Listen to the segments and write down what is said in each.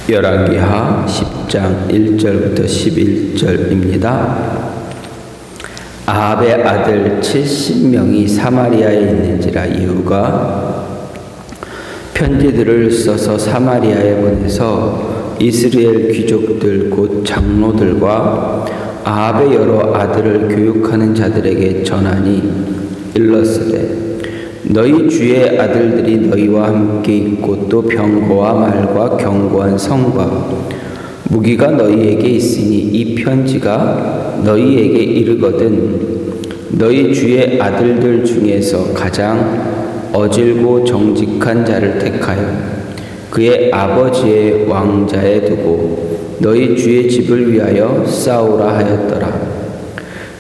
열왕기하 10장 1절부터 11절입니다. 아합의 아들 70명이 사마리아에 있는지라 예후가 편지들을 써서 사마리아에 보내서 이스라엘 귀족들 곧 장로들과 아합의 여러 아들을 교육하는 자들에게 전하니 일렀으되 너희 주의 아들들이 너희와 함께 있고 또 병거와 말과 견고한 성과 무기가 너희에게 있으니 이 편지가 너희에게 이르거든 너희 주의 아들들 중에서 가장 어질고 정직한 자를 택하여 그의 아버지의 왕자에 두고 너희 주의 집을 위하여 싸우라 하였더라.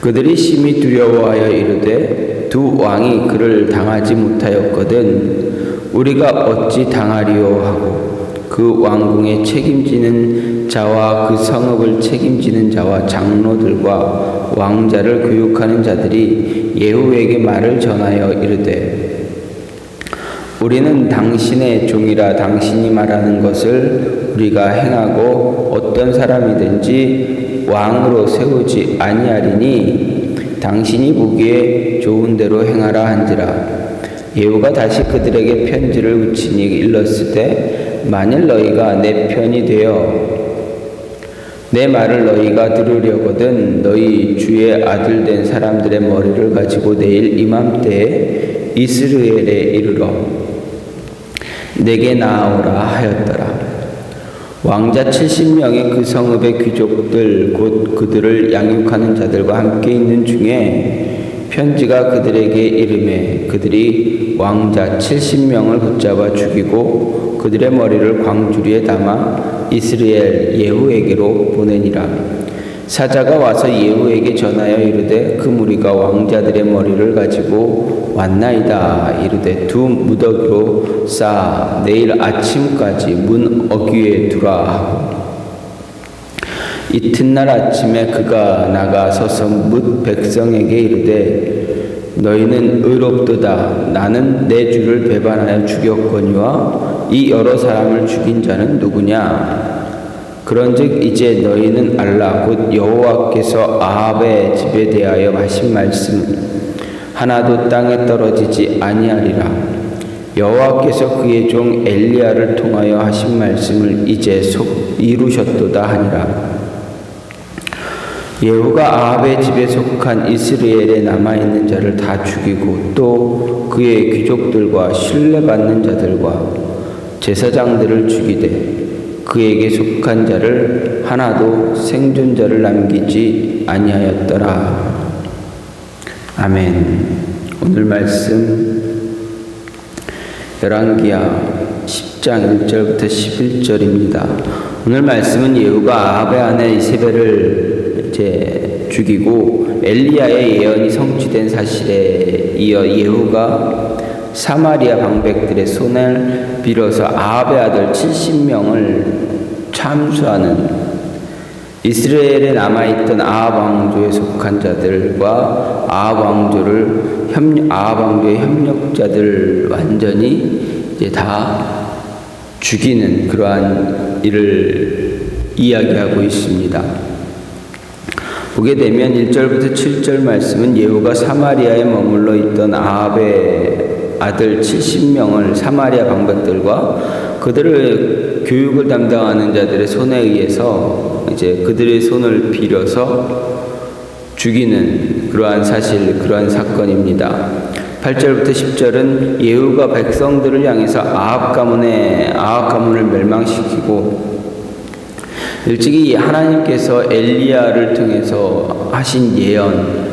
그들이 심히 두려워하여 이르되 두 왕이 그를 당하지 못하였거든 우리가 어찌 당하리요 하고 그 왕궁에 책임지는 자와 그 성읍을 책임지는 자와 장로들과 왕자를 교육하는 자들이 예후에게 말을 전하여 이르되 우리는 당신의 종이라 당신이 말하는 것을 우리가 행하고 어떤 사람이든지 왕으로 세우지 아니하리니 당신이 보기에 좋은 대로 행하라 한지라. 예후가 다시 그들에게 편지를 붙이니 일렀으되 만일 너희가 내 편이 되어 내 말을 너희가 들으려거든 너희 주의 아들 된 사람들의 머리를 가지고 내일 이맘때에 이스라엘에 이르러 내게 나아오라 하였더라. 왕자 70명의 그 성읍의 귀족들 곧 그들을 양육하는 자들과 함께 있는 중에 편지가 그들에게 이르매 그들이 왕자 70명을 붙잡아 죽이고 그들의 머리를 광주리에 담아 이스라엘 예후에게로 보내니라. 사자가 와서 예후에게 전하여 이르되 그 무리가 왕자들의 머리를 가지고 왔나이다. 이르되 두 무더기로 쌓아 내일 아침까지 문 어귀에 두라 하고 이튿날 아침에 그가 나가 서서 뭇 백성에게 이르되 너희는 의롭도다. 나는 내 주를 배반하여 죽였거니와 이 여러 사람을 죽인 자는 누구냐? 그런즉 이제 너희는 알라. 곧 여호와께서 아합의 집에 대하여 하신 말씀 하나도 땅에 떨어지지 아니하리라. 여호와께서 그의 종 엘리야를 통하여 하신 말씀을 이제 속 이루셨도다 하니라. 예후가 아합의 집에 속한 이스라엘에 남아있는 자를 다 죽이고 또 그의 귀족들과 신뢰받는 자들과 제사장들을 죽이되 그에게 속한 자를 하나도 생존자를 남기지 아니하였더라. 아멘. 오늘 말씀 열왕기하 10장 1절부터 11절입니다. 오늘 말씀은 예후가 아합의 아내 이세벨을 이제 죽이고 엘리야의 예언이 성취된 사실에 이어 예후가 사마리아 방백들의 손을 빌어서 아합의 아들 70명을 참수하는 이스라엘에 남아있던 아합 왕조에 속한 자들과 아합 왕조의 협력자들 완전히 이제 다 죽이는 그러한 일을 이야기하고 있습니다. 보게 되면 1절부터 7절 말씀은 예후가 사마리아에 머물러 있던 아합의 아들 70명을 사마리아 방백들과 그들을 교육을 담당하는 자들의 손에 의해서 이제 그들의 손을 빌어서 죽이는 그러한 사실, 그러한 사건입니다. 8절부터 10절은 예후가 백성들을 향해서 아합 가문을 멸망시키고 일찍이 하나님께서 엘리야를 통해서 하신 예언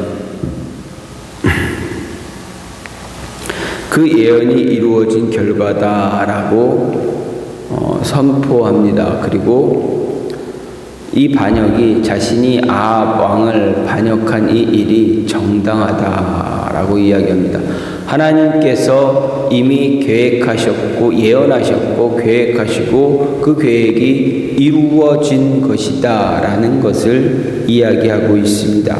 그 예언이 이루어진 결과다라고 선포합니다. 그리고 이 반역이 자신이 아합 왕을 반역한 이 일이 정당하다라고 이야기합니다. 하나님께서 이미 계획하셨고 예언하셨고 계획하시고 그 계획이 이루어진 것이다라는 것을 이야기하고 있습니다.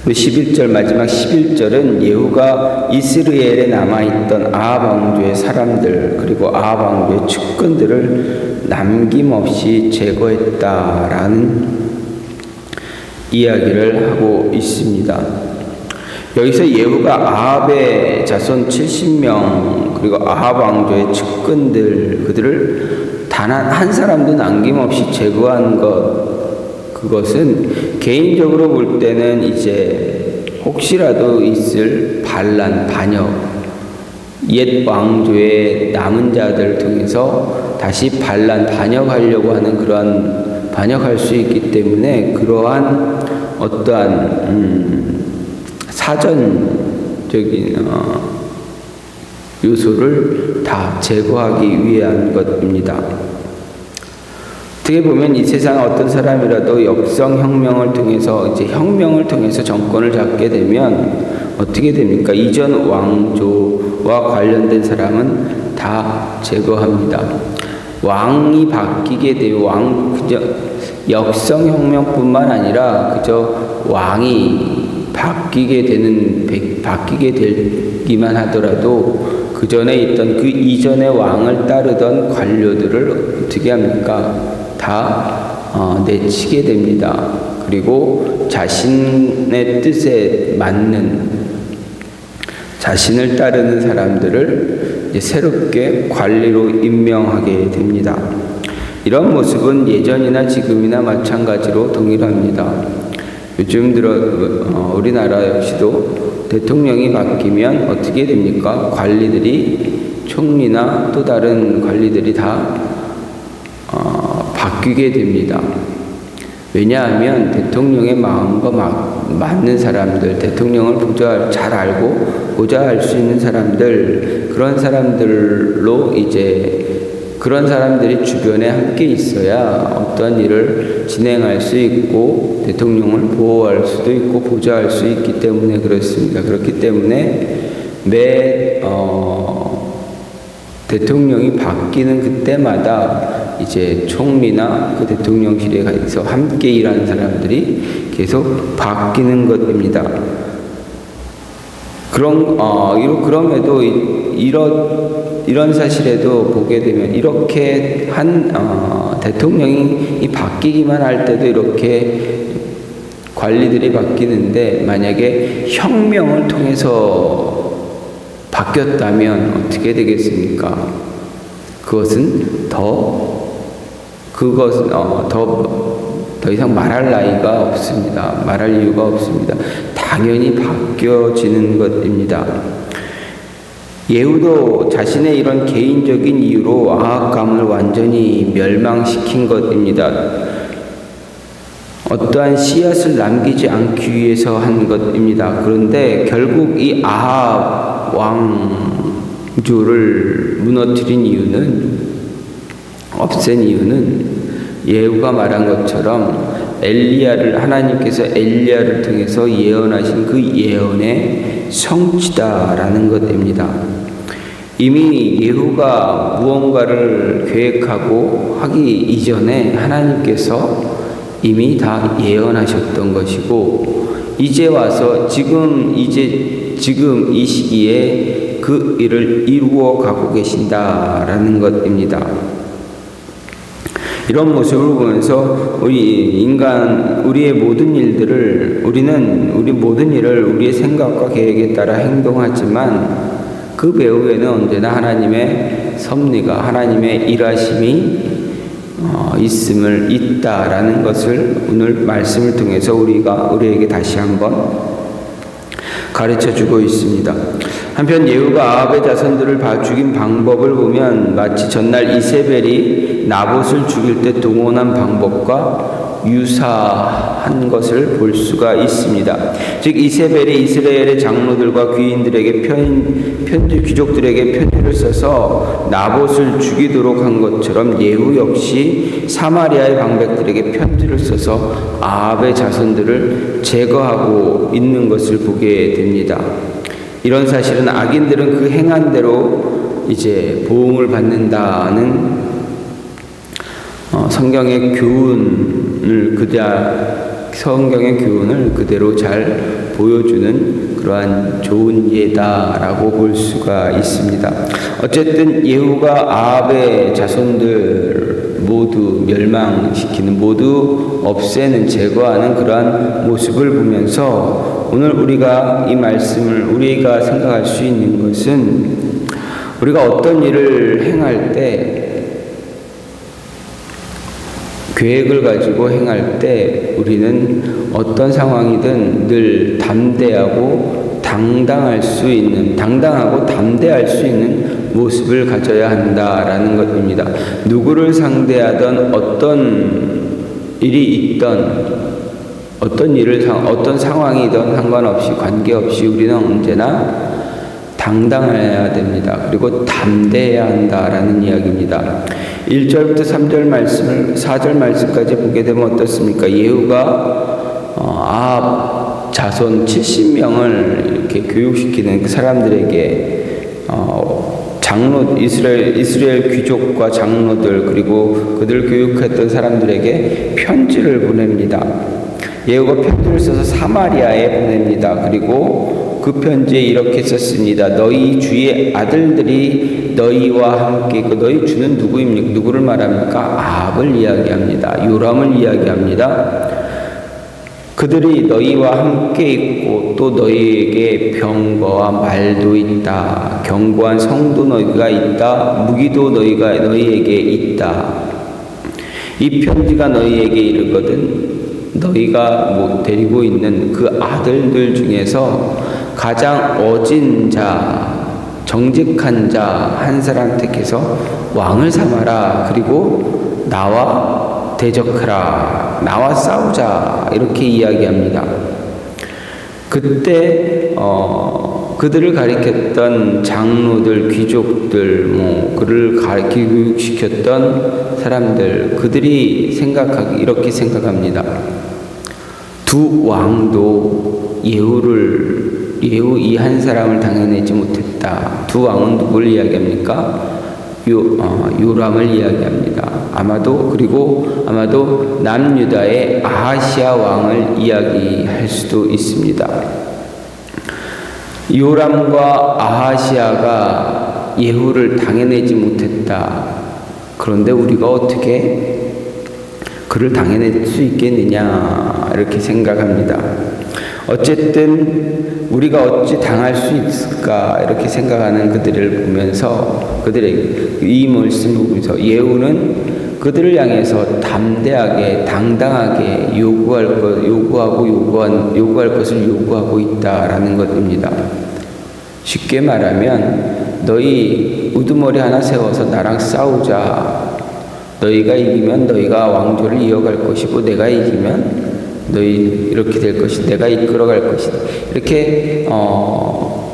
11절 마지막 11절은 예후가 이스라엘에 남아있던 아합 왕조의 사람들 그리고 아합 왕조의 측근들을 남김없이 제거했다라는 이야기를 하고 있습니다. 여기서 예후가 아합의 자손 70명 그리고 아합 왕조의 측근들 그들을 단 한 사람도 남김없이 제거한 그것은 개인적으로 볼 때는 이제 혹시라도 있을 반란, 반역, 옛 왕조의 남은 자들을 통해서 다시 반란, 반역하려고 하는 그러한 반역할 수 있기 때문에 그러한 어떠한 사전적인 요소를 다 제거하기 위한 것입니다. 어떻게 보면 이 세상 어떤 사람이라도 역성혁명을 통해서 이제 혁명을 통해서 정권을 잡게 되면 어떻게 됩니까? 이전 왕조와 관련된 사람은 다 제거합니다. 왕이 바뀌게 되면 그저 역성혁명뿐만 아니라 그저 왕이 바뀌게 되기만 하더라도 그 전에 있던 그 이전의 왕을 따르던 관료들을 어떻게 합니까? 다 내치게 됩니다. 그리고 자신의 뜻에 맞는 자신을 따르는 사람들을 이제 새롭게 관리로 임명하게 됩니다. 이런 모습은 예전이나 지금이나 마찬가지로 동일합니다. 요즘 들어 우리나라 역시도 대통령이 바뀌면 어떻게 됩니까? 관리들이 총리나 또 다른 관리들이 다 바뀌게 됩니다. 왜냐하면 대통령의 마음과 맞는 사람들, 대통령을 잘 알고 보좌할 수 있는 사람들, 그런 사람들로 이제 그런 사람들이 주변에 함께 있어야 어떠한 일을 진행할 수 있고 대통령을 보호할 수도 있고 보좌할 수 있기 때문에 그렇습니다. 그렇기 때문에 매 대통령이 바뀌는 그때마다 이제 총리나 그 대통령실에 가서 함께 일하는 사람들이 계속 바뀌는 것입니다. 그럼에도 이런 사실에도 보게 되면 이렇게 한 대통령이 바뀌기만 할 때도 이렇게 관리들이 바뀌는데 만약에 혁명을 통해서 바뀌었다면 어떻게 되겠습니까? 그것은 더 이상 말할 나이가 없습니다. 말할 이유가 없습니다. 당연히 바뀌어지는 것입니다. 예후도 자신의 이런 개인적인 이유로 아합감을 완전히 멸망시킨 것입니다. 어떠한 씨앗을 남기지 않기 위해서 한 것입니다. 그런데 결국 이 아합 왕조를 무너뜨린 이유는 없앤 이유는 예후가 말한 것처럼 하나님께서 엘리야를 통해서 예언하신 그 예언의 성취다라는 것입니다. 이미 예후가 무언가를 계획하고 하기 이전에 하나님께서 이미 다 예언하셨던 것이고 이제 와서 지금 이 시기에 그 일을 이루어 가고 계신다라는 것입니다. 이런 모습을 보면서 우리의 모든 일들을 우리 모든 일을 우리의 생각과 계획에 따라 행동하지만 그 배후에는 언제나 하나님의 섭리가 하나님의 일하심이 있다라는 것을 오늘 말씀을 통해서 우리에게 다시 한번 가르쳐 주고 있습니다. 한편 예후가 아합의 자손들을 죽인 방법을 보면 마치 전날 이세벨이 나봇을 죽일 때 동원한 방법과 유사한 것을 볼 수가 있습니다. 즉 이세벨이 이스라엘의 장로들과 귀인들에게 귀족들에게 편지를 써서 나봇을 죽이도록 한 것처럼 예후 역시 사마리아의 방백들에게 편지를 써서 아합의 자손들을 제거하고 있는 것을 보게 됩니다. 이런 사실은 악인들은 그 행한 대로 이제 보응을 받는다는 성경의 교훈을 성경의 교훈을 그대로 잘 보여주는 그러한 좋은 예다라고 볼 수가 있습니다. 어쨌든 예후가 아합의 자손들 모두 멸망시키는, 모두 없애는, 제거하는 그러한 모습을 보면서 오늘 우리가 이 말씀을 우리가 생각할 수 있는 것은, 우리가 어떤 일을 행할 때, 계획을 가지고 행할 때 우리는 어떤 상황이든 늘 담대하고 당당할 수 있는, 당당하고 담대할 수 있는 모습을 가져야 한다라는 것입니다. 누구를 상대하던 어떤 일이 있던, 어떤 상황이든 상관없이, 관계없이 우리는 언제나 당당해야 됩니다. 그리고 담대해야 한다라는 이야기입니다. 1절부터 3절 말씀을 4절 말씀까지 보게 되면 어떻습니까? 예후가 아합 자손 70명을 이렇게 교육시키는 그 사람들에게 장로, 이스라엘 귀족과 장로들, 그리고 그들 교육했던 사람들에게 편지를 보냅니다. 예후가 편지를 써서 사마리아에 보냅니다. 그리고 그 편지에 이렇게 썼습니다. 너희 주의 아들들이 너희와 함께 있고, 너희 주는 누구입니까? 누구를 말합니까? 아합을 이야기합니다. 요람을 이야기합니다. 그들이 너희와 함께 있고 또 너희에게 병거와 말도 있다. 견고한 성도 너희가 있다. 무기도 너희에게 있다. 이 편지가 너희에게 이르거든 너희가 데리고 있는 그 아들들 중에서 가장 어진 자, 정직한 자 한 사람 택해서 왕을 삼아라. 그리고 나와 대적하라. 나와 싸우자. 이렇게 이야기합니다. 그때 그들을 가리켰던 장로들, 귀족들, 그를 교육시켰던 사람들, 그들이 이렇게 생각합니다. 두 왕도 예후 이 한 사람을 당해내지 못했다. 두 왕은 누굴 이야기합니까? 요람을 이야기합니다. 아마도 남유다의 아하시아 왕을 이야기할 수도 있습니다. 요람과 아하시아가 예후를 당해내지 못했다. 그런데 우리가 어떻게 그를 당해낼 수 있겠느냐, 이렇게 생각합니다. 어쨌든 우리가 어찌 당할 수 있을까, 이렇게 생각하는 그들을 보면서, 그들의 이 말씀을 보면서 예후는 그들을 향해서 담대하게, 당당하게 요구할 것을 요구하고 있다라는 것입니다. 쉽게 말하면, 너희 우두머리 하나 세워서 나랑 싸우자. 너희가 이기면 너희가 왕조를 이어갈 것이고, 내가 이기면 너희 이렇게 될 것이, 내가 이끌어갈 것이다. 이렇게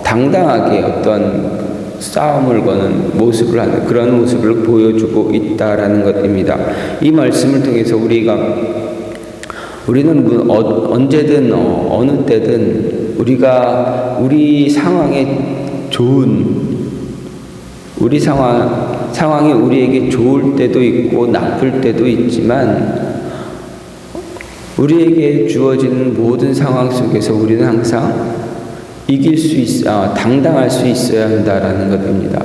당당하게 어떤 싸움을 거는 모습을 하는, 그런 모습을 보여주고 있다라는 것입니다. 이 말씀을 통해서 우리는 언제든 어느 때든 우리 상황에 우리 상황이 우리에게 좋을 때도 있고 나쁠 때도 있지만, 우리에게 주어지는 모든 상황 속에서 우리는 항상 당당할 수 있어야 한다라는 것입니다.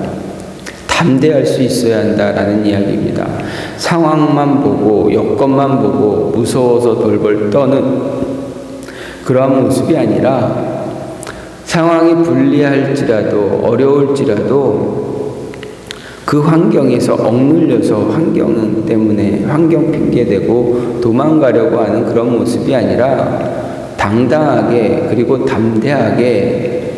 담대할 수 있어야 한다라는 이야기입니다. 상황만 보고, 여건만 보고 무서워서 벌벌 떠는 그러한 모습이 아니라, 상황이 불리할지라도 어려울지라도 그 환경에서 억눌려서 환경 때문에 환경 핑계대고 도망가려고 하는 그런 모습이 아니라, 당당하게 그리고 담대하게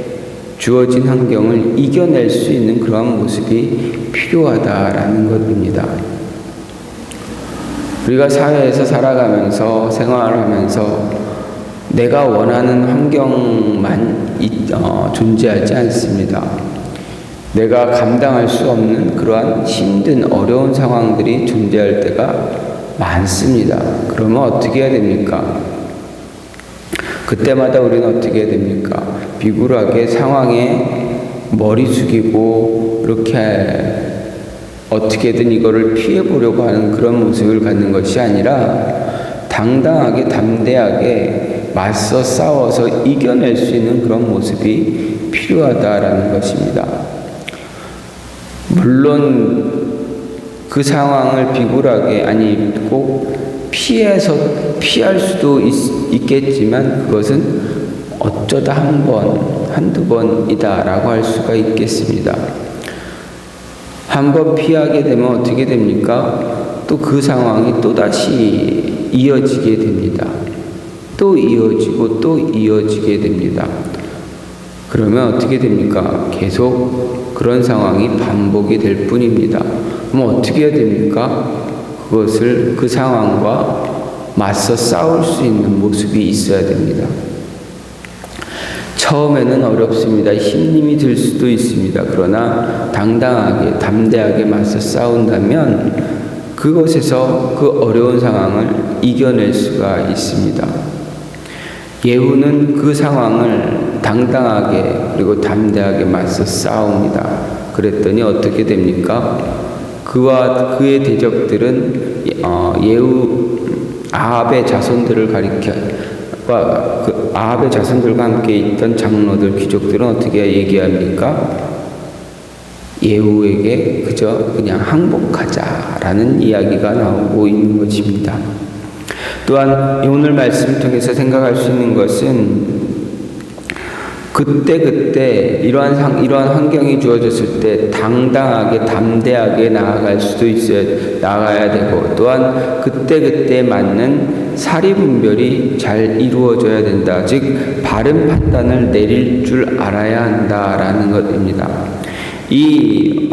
주어진 환경을 이겨낼 수 있는 그런 모습이 필요하다라는 것입니다. 우리가 사회에서 살아가면서, 생활하면서 내가 원하는 환경만 존재하지 않습니다. 내가 감당할 수 없는 그러한 힘든 어려운 상황들이 존재할 때가 많습니다. 그러면 어떻게 해야 됩니까? 그때마다 우리는 어떻게 해야 됩니까? 비굴하게 상황에 머리 숙이고 이렇게 어떻게든 이거를 피해 보려고 하는 그런 모습을 갖는 것이 아니라, 당당하게 담대하게 맞서 싸워서 이겨낼 수 있는 그런 모습이 필요하다라는 것입니다. 물론 그 상황을 비굴하게 아니 꼭 피할 수도 있겠지만 그것은 어쩌다 한두 번이다라고 할 수가 있겠습니다. 한번 피하게 되면 어떻게 됩니까? 또 그 상황이 또다시 이어지게 됩니다. 또 이어지고 또 이어지게 됩니다. 그러면 어떻게 됩니까? 계속 그런 상황이 반복이 될 뿐입니다. 그럼 어떻게 해야 됩니까? 그 상황과 맞서 싸울 수 있는 모습이 있어야 됩니다. 처음에는 어렵습니다. 힘이 들 수도 있습니다. 그러나 당당하게, 담대하게 맞서 싸운다면 그곳에서 그 어려운 상황을 이겨낼 수가 있습니다. 예후는 그 상황을 당당하게 그리고 담대하게 맞서 싸웁니다. 그랬더니 어떻게 됩니까? 그와 그의 대적들은 아합의 자손들을 아합의 자손들과 함께 있던 장로들, 귀족들은 어떻게 얘기합니까? 예후에게 그냥 항복하자라는 이야기가 나오고 있는 것입니다. 또한 오늘 말씀을 통해서 생각할 수 있는 것은 그때 이러한 환경이 주어졌을 때 당당하게 담대하게 나아가야 되고 또한 그때 맞는 사리 분별이 잘 이루어져야 된다. 즉 바른 판단을 내릴 줄 알아야 한다라는 것입니다. 이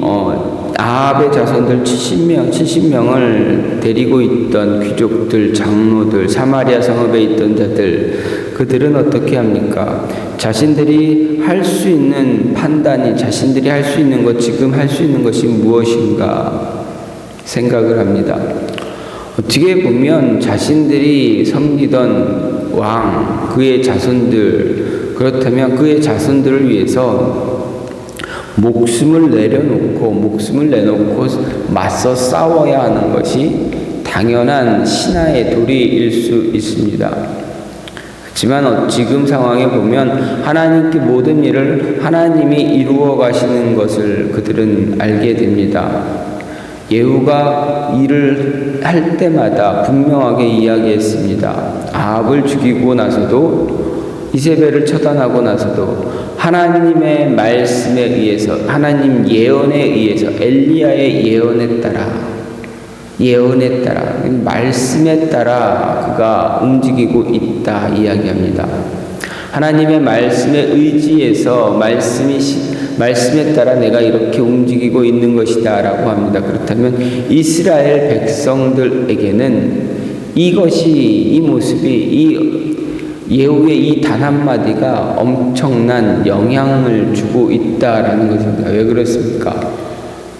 아합의 자손들 70명을 데리고 있던 귀족들, 장로들, 사마리아 성읍에 있던 자들, 그들은 어떻게 합니까? 자신들이 할 수 있는 판단이, 자신들이 할 수 있는 것, 지금 할 수 있는 것이 무엇인가 생각을 합니다. 어떻게 보면 자신들이 섬기던 왕, 그의 자손들, 그렇다면 그의 자손들을 위해서 목숨을 내놓고 맞서 싸워야 하는 것이 당연한 신하의 도리일 수 있습니다. 하지만 지금 상황에 보면 하나님께 모든 일을 하나님이 이루어 가시는 것을 그들은 알게 됩니다. 예후가 일을 할 때마다 분명하게 이야기했습니다. 아합을 죽이고 나서도 이세벨을 처단하고 나서도 하나님의 말씀에 의해서, 하나님 예언에 의해서, 엘리야의 예언에 따라 말씀에 따라 그가 움직이고 있다 이야기합니다. 하나님의 말씀에 의지해서 말씀에 따라 내가 이렇게 움직이고 있는 것이다 라고 합니다. 그렇다면 이스라엘 백성들에게는 이 모습이 예후의 이 단 한마디가 엄청난 영향을 주고 있다라는 것입니다. 왜 그렇습니까?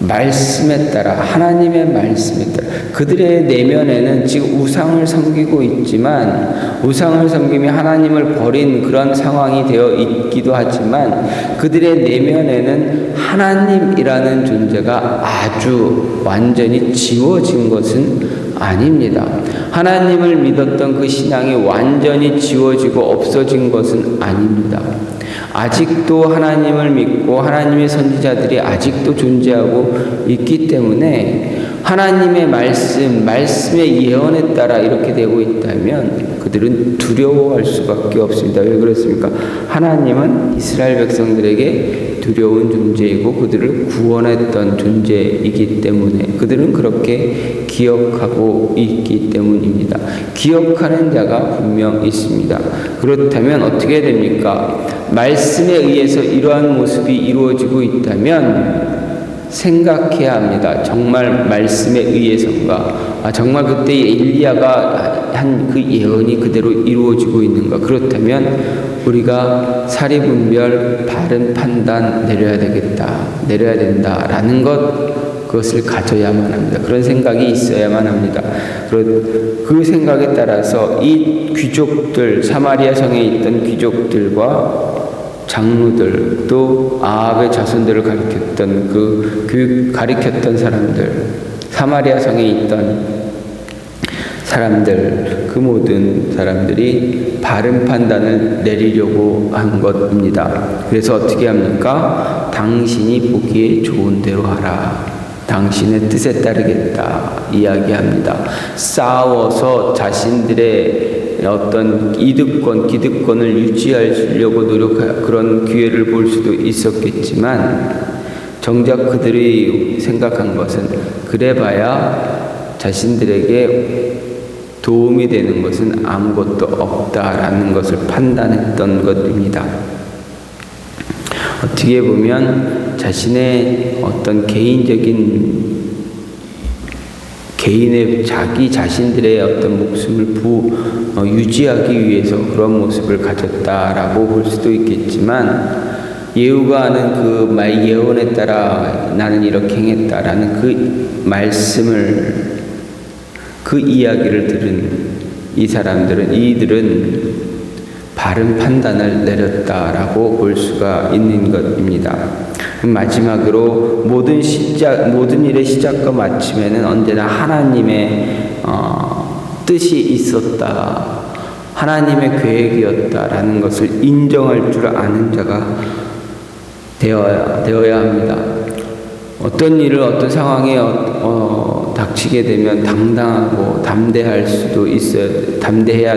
말씀에 따라, 하나님의 말씀에 따라, 그들의 내면에는 지금 우상을 섬기고 있지만, 우상을 섬기며 하나님을 버린 그런 상황이 되어 있기도 하지만, 그들의 내면에는 하나님이라는 존재가 아주 완전히 지워진 것은 아닙니다. 하나님을 믿었던 그 신앙이 완전히 지워지고 없어진 것은 아닙니다. 아직도 하나님을 믿고 하나님의 선지자들이 아직도 존재하고 있기 때문에 하나님의 말씀의 예언에 따라 이렇게 되고 있다면 그들은 두려워할 수밖에 없습니다. 왜 그렇습니까? 하나님은 이스라엘 백성들에게 두려운 존재이고 그들을 구원했던 존재이기 때문에 그들은 그렇게 기억하고 있기 때문입니다. 기억하는 자가 분명 있습니다. 그렇다면 어떻게 됩니까? 말씀에 의해서 이러한 모습이 이루어지고 있다면 생각해야 합니다. 정말 말씀에 의해서인가? 정말 그때 일리야가 한 그 예언이 그대로 이루어지고 있는가? 그렇다면 우리가 사리분별 바른 판단 내려야 된다라는 그것을 가져야만 합니다. 그런 생각이 있어야만 합니다. 그 생각에 따라서 이 귀족들, 사마리아 성에 있던 귀족들과 장로들, 또 아합의 자손들을 가리켰던 사람들, 사마리아 성에 있던 사람들, 그 모든 사람들이 바른 판단을 내리려고 한 것입니다. 그래서 어떻게 합니까? 당신이 보기에 좋은 대로 하라. 당신의 뜻에 따르겠다 이야기합니다. 싸워서 자신들의 어떤 기득권을 유지하려고 노력할 그런 기회를 볼 수도 있었겠지만 정작 그들이 생각한 것은 그래봐야 자신들에게 도움이 되는 것은 아무것도 없다라는 것을 판단했던 것입니다. 어떻게 보면 자신의 어떤 개인의 자기 자신들의 어떤 목숨을 유지하기 위해서 그런 모습을 가졌다라고 볼 수도 있겠지만 예후가 하는 그 말 예언에 따라 나는 이렇게 행했다라는 그 말씀을 그 이야기를 들은 이들은 바른 판단을 내렸다라고 볼 수가 있는 것입니다. 마지막으로 모든 일의 시작과 마침에는 언제나 하나님의 뜻이 있었다. 하나님의 계획이었다라는 것을 인정할 줄 아는 자가 되어야 합니다. 어떤 일을 어떤 상황에 닥치게 되면 당당하고 담대해야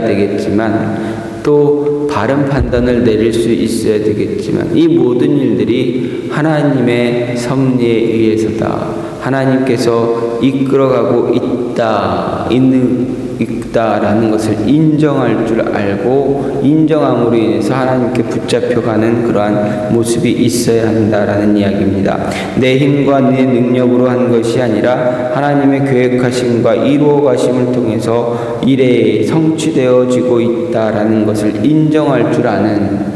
되겠지만 또 바른 판단을 내릴 수 있어야 되겠지만 이 모든 일들이 하나님의 섭리에 의해서다. 하나님께서 이끌어가고 있다라는 것을 인정할 줄 알고 인정함으로 인해서 하나님께 붙잡혀가는 그러한 모습이 있어야 한다라는 이야기입니다. 내 힘과 내 능력으로 한 것이 아니라 하나님의 계획하심과 이루어가심을 통해서 일에 성취되어지고 있다라는 것을 인정할 줄 아는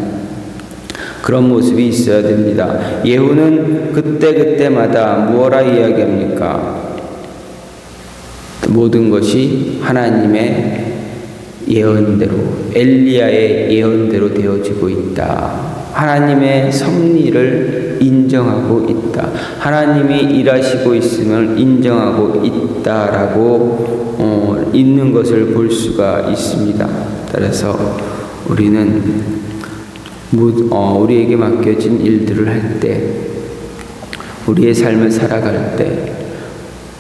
그런 모습이 있어야 됩니다. 예후는 그때마다 무엇라 이야기합니까? 모든 것이 하나님의 예언대로 엘리야의 예언대로 되어지고 있다. 하나님의 섭리를 인정하고 있다. 하나님이 일하시고 있음을 인정하고 있다라고 있는 것을 볼 수가 있습니다. 따라서 우리는 우리에게 맡겨진 일들을 할 때, 우리의 삶을 살아갈 때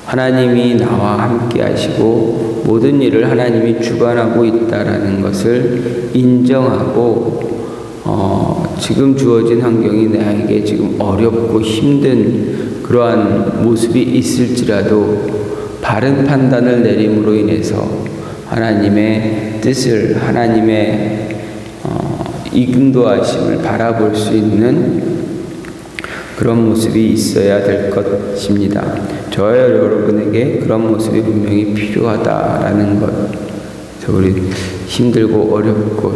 하나님이 나와 함께 하시고 모든 일을 하나님이 주관하고 있다라는 것을 인정하고 지금 주어진 환경이 나에게 지금 어렵고 힘든 그러한 모습이 있을지라도 바른 판단을 내림으로 인해서 하나님의 뜻을 하나님의 인도하심을 바라볼 수 있는 그런 모습이 있어야 될 것입니다. 저와 여러분에게 그런 모습이 분명히 필요하다라는 것. 우리 힘들고 어렵고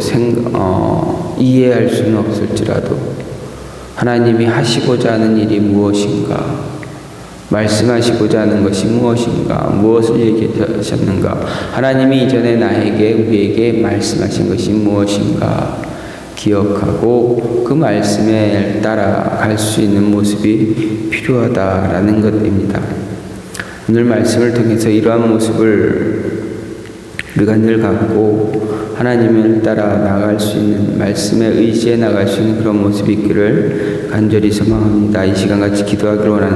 이해할 수는 없을지라도 하나님이 하시고자 하는 일이 무엇인가, 말씀하시고자 하는 것이 무엇인가, 무엇을 얘기하셨는가, 하나님이 이전에 우리에게 말씀하신 것이 무엇인가 기억하고 그 말씀에 따라갈 수 있는 모습이 필요하다라는 것입니다. 오늘 말씀을 통해서 이러한 모습을 우리가 늘 갖고 하나님을 따라 나갈 수 있는 말씀에 의지해 나갈 수 있는 그런 모습이 있기를 간절히 소망합니다. 이 시간 같이 기도하기를 원합니다.